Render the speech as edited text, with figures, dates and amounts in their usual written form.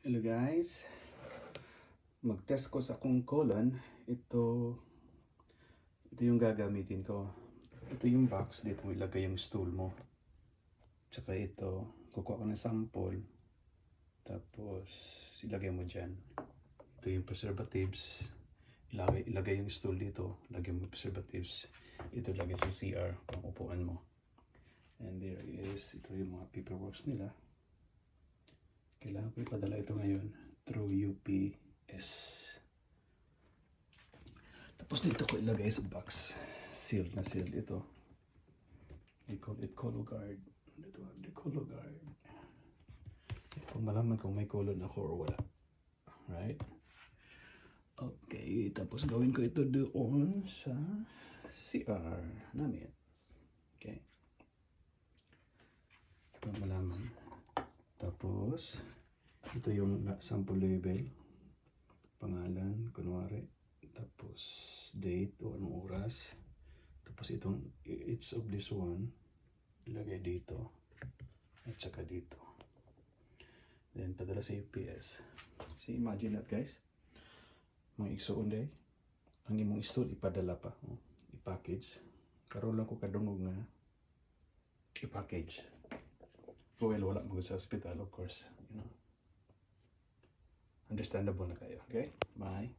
Hello guys, mag-test ko sa akong colon. Ito yung gagamitin ko. Ito yung box, dito mo ilagay yung stool mo. Tsaka ito, kukuha ko ng sample. Tapos ilagay mo dyan. Ito yung preservatives. Ilagay yung stool dito. Lagay mo yung preservatives. Ito lagay sa CR, pang upuan mo. And there is, ito yung mga paperworks nila. Kailangan ko ipadala ito ngayon through UPS. Tapos dito ko ilagay sa box. Sealed na sealed ito. They call it Cologuard. Ito ang Cologuard. Kung malaman kung may colon ako or wala. Right? Okay, tapos gawin ko ito doon sa CR namin. Okay. Para malaman. Tapos, ito yung sample label, pangalan, kunwari, tapos date o anong oras, tapos itong each of this one, ilagay dito, at saka dito. Then, padala sa UPS. See, imagine that guys, mga igsuon day, ang imong istol, ipadala pa, i-package, karoon lang ko kadungog nga, i-package. Well, wala mo sa hospital, of course, you know. Understandable na kayo, okay? Bye.